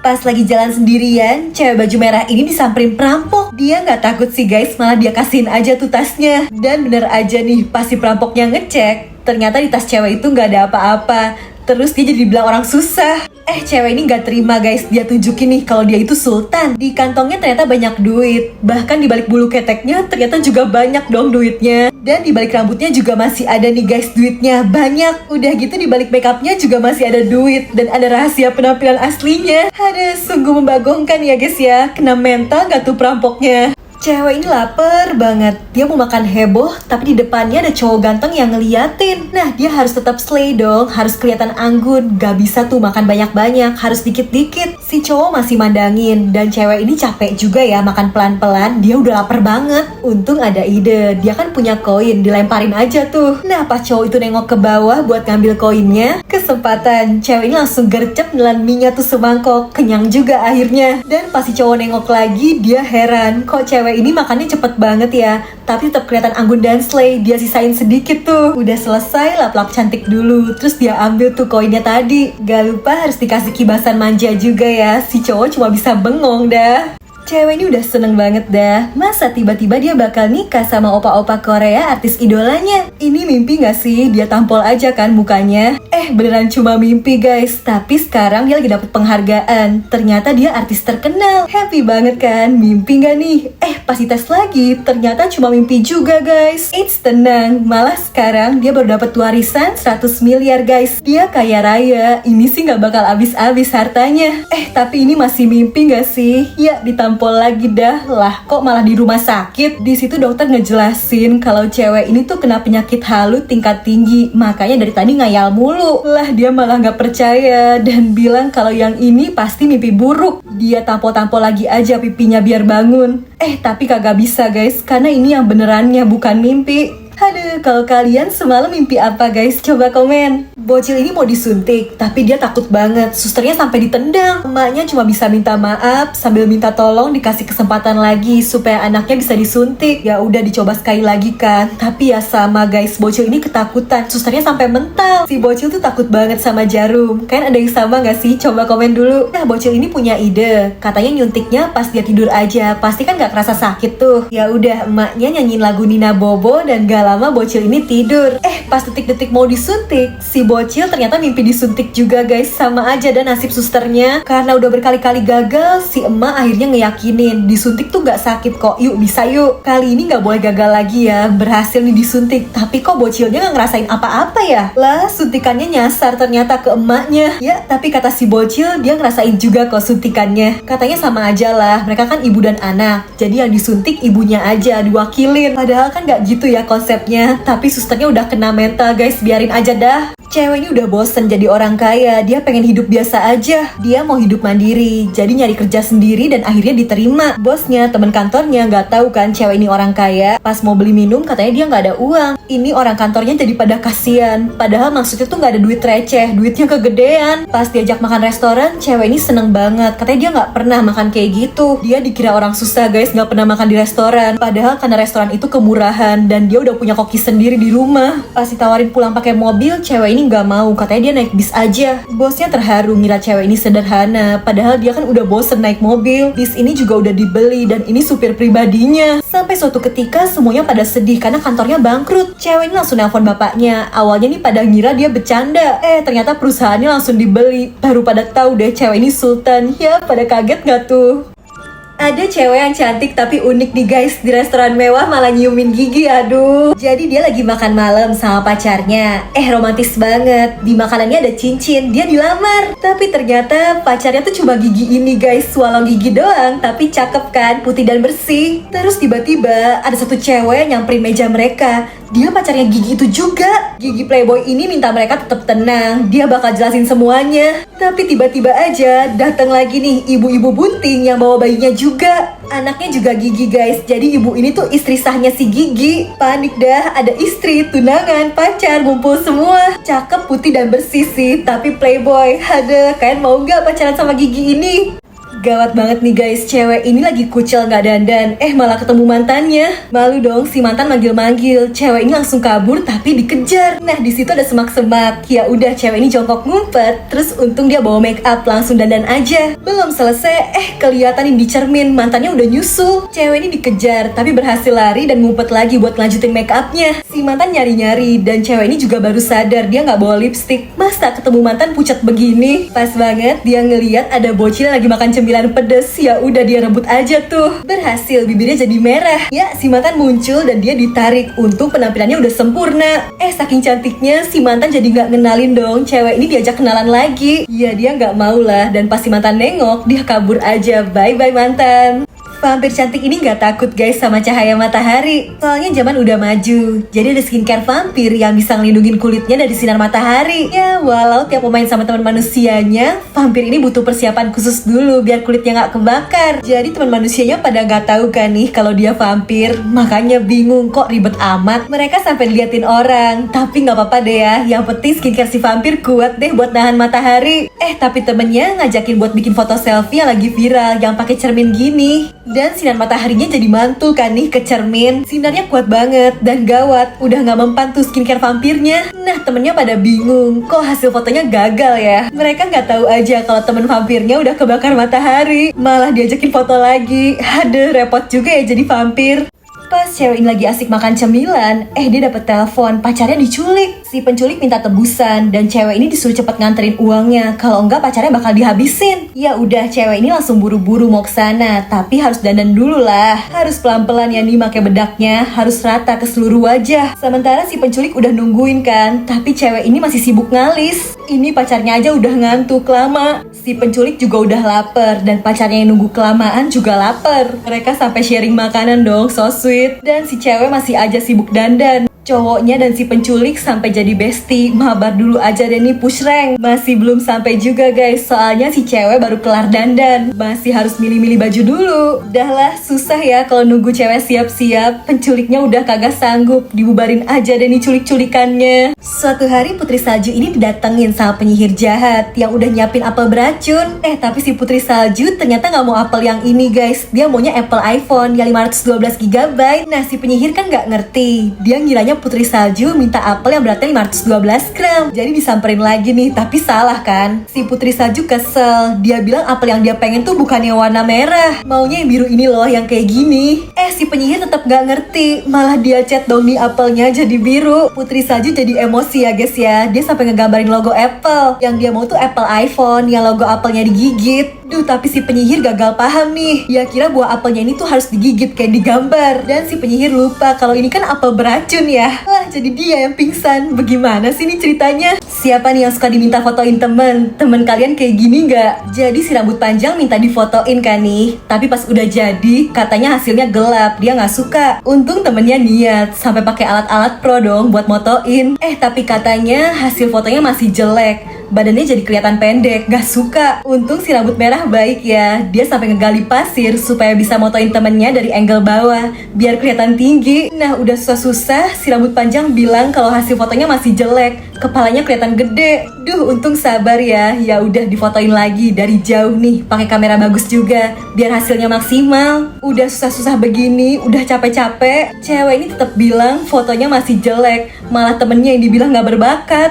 Pas lagi jalan sendirian, cewek baju merah ini disamperin perampok. Dia nggak takut sih guys, malah dia kasihin aja tuh tasnya. Dan bener aja nih, pas si perampoknya ngecek, ternyata di tas cewek itu nggak ada apa-apa. Terus dia jadi bilang orang susah. Cewek ini gak terima guys, dia tunjukin nih kalau dia itu sultan. Di kantongnya ternyata banyak duit. Bahkan di balik bulu keteknya ternyata juga banyak dong duitnya. Dan di balik rambutnya juga masih ada nih guys duitnya, banyak. Udah gitu di balik makeupnya juga masih ada duit. Dan ada rahasia penampilan aslinya. Aduh, sungguh membagongkan ya guys ya. Kena mental gak tuh perampoknya? Cewek ini lapar banget. Dia mau makan heboh, tapi di depannya ada cowok ganteng yang ngeliatin. Nah, dia harus tetap slay dong, harus kelihatan anggun. Gak bisa tuh makan banyak-banyak, harus dikit-dikit. Si cowok masih mandangin, dan cewek ini capek juga ya makan pelan-pelan. Dia udah lapar banget. Untung ada ide, dia kan punya koin, dilemparin aja tuh. Nah, pas cowok itu nengok ke bawah buat ngambil koinnya, kesempatan. Cewek ini langsung gercep nelan mie-nya tuh semangkok. Kenyang juga akhirnya. Dan pas si cowok nengok lagi, dia heran. Kok cewek ini makannya cepet banget ya, tapi tetap kelihatan anggun dan slay. Dia sisain sedikit tuh. Udah selesai, lap-lap cantik dulu. Terus dia ambil tuh koinnya tadi. Gak lupa harus dikasih kibasan manja juga ya. Si cowok cuma bisa bengong dah. Cewek ini udah seneng banget dah. Masa tiba-tiba dia bakal nikah sama opa-opa Korea artis idolanya? Ini mimpi gak sih? Dia tampol aja kan mukanya. Beneran cuma mimpi guys. Tapi sekarang dia lagi dapet penghargaan. Ternyata dia artis terkenal. Happy banget kan? Mimpi gak nih? Pas dites lagi, ternyata cuma mimpi juga guys. Tenang, malah sekarang dia baru dapet warisan 100 miliar guys. Dia kaya raya. Ini sih gak bakal habis-habis hartanya. Tapi ini masih mimpi gak sih? Ya, ditampol lagi dah. Lah, kok malah di rumah sakit? Di situ dokter ngejelasin kalau cewek ini tuh kena penyakit halu tingkat tinggi. Makanya dari tadi ngayal mulu. Lah, dia malah gak percaya dan bilang kalau yang ini pasti mimpi buruk. Dia tampol-tampol lagi aja pipinya biar bangun. Tapi kagak bisa guys, karena ini yang benerannya bukan mimpi. Aduh, kalau kalian semalam mimpi apa guys? Coba komen. Bocil ini mau disuntik, tapi dia takut banget. Susternya sampai ditendang. Emaknya cuma bisa minta maaf sambil minta tolong dikasih kesempatan lagi supaya anaknya bisa disuntik. Ya udah dicoba sekali lagi kan. Tapi ya sama guys, bocil ini ketakutan. Susternya sampai mental. Si bocil tuh takut banget sama jarum. Kan ada yang sama gak sih? Coba komen dulu. Nah, bocil ini punya ide. Katanya nyuntiknya pas dia tidur aja. Pasti kan gak kerasa sakit tuh. Ya udah, emaknya nyanyiin lagu Nina Bobo dan gak lama bocil ini tidur. Pas detik-detik mau disuntik, si bocil ternyata mimpi disuntik juga guys. Sama aja dan nasib susternya. Karena udah berkali-kali gagal, si emak akhirnya ngeyakinin disuntik tuh gak sakit kok. Yuk bisa yuk. Kali ini gak boleh gagal lagi ya. Berhasil nih disuntik. Tapi kok bocilnya gak ngerasain apa-apa ya? Lah, suntikannya nyasar ternyata ke emaknya. Ya, tapi kata si bocil dia ngerasain juga kok suntikannya. Katanya sama aja lah. Mereka kan ibu dan anak. Jadi yang disuntik ibunya aja diwakilin. Padahal kan gak gitu ya konsepnya. Tapi susternya udah kena mental guys, biarin aja dah. Cewek ini udah bosen jadi orang kaya. Dia pengen hidup biasa aja. Dia mau hidup mandiri, jadi nyari kerja sendiri dan akhirnya diterima. Bosnya, temen kantornya gak tahu kan cewek ini orang kaya. Pas mau beli minum katanya dia gak ada uang. Ini orang kantornya jadi pada kasihan. Padahal maksudnya tuh gak ada duit receh, duitnya kegedean. Pas diajak makan restoran, cewek ini seneng banget. Katanya dia gak pernah makan kayak gitu. Dia dikira orang susah guys, gak pernah makan di restoran. Padahal karena restoran itu kemurahan dan dia udah punya koki sendiri di rumah. Pas ditawarin pulang pakai mobil, cewek ini gak mau. Katanya dia naik bis aja. Bosnya terharu ngira cewek ini sederhana. Padahal dia kan udah bosen naik mobil. Bis ini juga udah dibeli dan ini supir pribadinya. Sampai suatu ketika semuanya pada sedih karena kantornya bangkrut. Cewek ini langsung nelfon bapaknya. Awalnya nih pada ngira dia bercanda. Ternyata perusahaannya langsung dibeli. Baru pada tahu deh cewek ini sultan. Ya, pada kaget gak tuh? Ada cewek yang cantik tapi unik nih guys. Di restoran mewah malah nyiumin gigi, aduh. Jadi dia lagi makan malam sama pacarnya. Romantis banget. Di makanannya ada cincin, dia dilamar. Tapi ternyata pacarnya tuh cuma gigi ini guys. Walau gigi doang, tapi cakep kan, putih dan bersih. Terus tiba-tiba ada satu cewek nyamperin meja mereka. Dia pacarnya Gigi itu juga. Gigi playboy ini minta mereka tetap tenang. Dia bakal jelasin semuanya. Tapi tiba-tiba aja datang lagi nih ibu-ibu bunting yang bawa bayinya juga. Anaknya juga Gigi guys. Jadi ibu ini tuh istri sahnya si Gigi. Panik dah, ada istri, tunangan, pacar, ngumpul semua. Cakep, putih dan bersih sih, tapi playboy. Ada, kalian mau gak pacaran sama Gigi ini? Gawat banget nih guys, cewek ini lagi kucel nggak dandan, malah ketemu mantannya. Malu dong, si mantan manggil-manggil, cewek ini langsung kabur tapi dikejar. Nah di situ ada semak-semak. Ya udah, cewek ini jongkok ngumpet, terus untung dia bawa make up, langsung dandan aja. Belum selesai, kelihatan nih di cermin mantannya udah nyusul. Cewek ini dikejar tapi berhasil lari dan ngumpet lagi buat lanjutin make upnya. Si mantan nyari-nyari dan cewek ini juga baru sadar dia nggak bawa lipstick. Masa ketemu mantan pucat begini? Pas banget dia ngeliat ada bocil lagi makan cemilan pedes. Ya udah, dia rebut aja tuh. Berhasil, bibirnya jadi merah. Ya, si mantan muncul dan dia ditarik. Untung penampilannya udah sempurna. Saking cantiknya si mantan jadi nggak ngenalin dong. Cewek ini diajak kenalan lagi. Ya dia nggak mau lah. Dan pas si mantan nengok, dia kabur aja. Bye bye mantan. Vampir cantik ini nggak takut guys sama cahaya matahari. Soalnya zaman udah maju. Jadi ada skincare vampir yang bisa ngelindungin kulitnya dari sinar matahari. Ya walau tiap pemain sama teman manusianya, vampir ini butuh persiapan khusus dulu biar kulitnya nggak kebakar. Jadi teman manusianya pada nggak tahu kan nih kalau dia vampir. Makanya bingung kok ribet amat. Mereka sampai diliatin orang. Tapi nggak apa-apa deh ya. Yang penting skincare si vampir kuat deh buat nahan matahari. Tapi temennya ngajakin buat bikin foto selfie yang lagi viral yang pakai cermin gini. Dan sinar mataharinya jadi mantul kan nih ke cermin. Sinarnya kuat banget dan gawat. Udah gak mempan tuh skincare vampirnya. Nah temennya pada bingung, kok hasil fotonya gagal ya. Mereka gak tahu aja kalau temen vampirnya udah kebakar matahari. Malah diajakin foto lagi. Aduh, repot juga ya jadi vampir. Pas cewek ini lagi asik makan cemilan, dia dapet telepon, pacarnya diculik. Si penculik minta tebusan dan cewek ini disuruh cepet nganterin uangnya. Kalau enggak pacarnya bakal dihabisin. Ya udah, cewek ini langsung buru-buru mau kesana, tapi harus dandan dulu lah. Harus pelan-pelan ya nih pakai bedaknya, harus rata ke seluruh wajah. Sementara si penculik udah nungguin kan, tapi cewek ini masih sibuk ngalis. Ini pacarnya aja udah ngantuk lama. Si penculik juga udah lapar dan pacarnya yang nunggu kelamaan juga lapar. Mereka sampai sharing makanan dong, so sweet. Dan si cewek masih aja sibuk dandan. Cowoknya dan si penculik sampai jadi bestie. Mabar dulu aja deh nih push rank. Masih belum sampai juga guys, soalnya si cewek baru kelar dandan. Masih harus milih-milih baju dulu. Udahlah, susah ya kalau nunggu cewek siap-siap. Penculiknya udah kagak sanggup, dibubarin aja deh nih culik-culikannya. Suatu hari Putri Salju ini didatengin sama penyihir jahat yang udah nyiapin apel beracun. Tapi si Putri Salju ternyata gak mau apel yang ini guys. Dia maunya Apple iPhone yang 512 GB. Nah si penyihir kan gak ngerti. Dia ngiranya Putri Salju minta apel yang beratnya 512 gram. Jadi disamperin lagi nih, tapi salah kan. Si Putri Salju kesel. Dia bilang apel yang dia pengen tuh bukannya warna merah, maunya yang biru ini loh, yang kayak gini. Si penyihir tetap gak ngerti. Malah dia chat dong nih apelnya jadi biru. Putri Salju jadi emosi ya guys ya. Dia sampai ngegambarin logo Apple. Yang dia mau tuh Apple iPhone yang logo apelnya digigit. Tapi si penyihir gagal paham nih. Ya kira buah apelnya ini tuh harus digigit kayak digambar. Dan si penyihir lupa kalau ini kan apel beracun ya. Lah jadi dia yang pingsan. Bagaimana sih nih ceritanya? Siapa nih yang suka diminta fotoin temen? Temen kalian kayak gini gak? Jadi si rambut panjang minta difotoin kan nih. Tapi pas udah jadi katanya hasilnya gelap. Dia gak suka. Untung temennya niat sampai pakai alat-alat pro dong buat motoin. Tapi katanya hasil fotonya masih jelek. Badannya jadi kelihatan pendek, gak suka. Untung si rambut merah baik ya. Dia sampai ngegali pasir supaya bisa motoin temennya dari angle bawah biar kelihatan tinggi. Nah udah susah-susah si rambut panjang bilang kalau hasil fotonya masih jelek, kepalanya kelihatan gede. Untung sabar ya. Ya udah difotoin lagi dari jauh nih, pakai kamera bagus juga biar hasilnya maksimal. Udah susah-susah begini, udah capek-capek, cewek ini tetap bilang fotonya masih jelek. Malah temennya yang dibilang gak berbakat.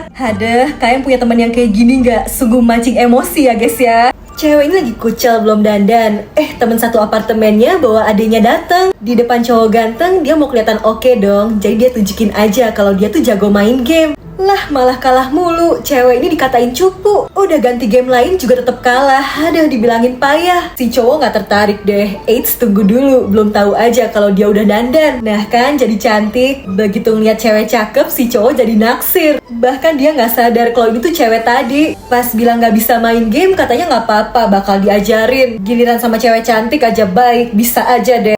Kalian punya temen yang kayak gini gak? Sungguh mancing emosi ya guys ya. Cewek ini lagi kucel belum dandan. Temen satu apartemennya bawa adiknya datang. Di depan cowok ganteng dia mau kelihatan oke dong. Jadi dia tunjukin aja kalau dia tuh jago main game. Lah malah kalah mulu. Cewek ini dikatain cupu. Udah ganti game lain juga tetap kalah. Dibilangin payah. Si cowok gak tertarik deh. Tunggu dulu, belum tahu aja kalau dia udah dandan. Nah kan jadi cantik. Begitu ngeliat cewek cakep, si cowok jadi naksir. Bahkan dia gak sadar kalau ini tuh cewek tadi. Pas bilang gak bisa main game, katanya gak apa-apa, bakal diajarin. Giliran sama cewek cantik aja baik, bisa aja deh.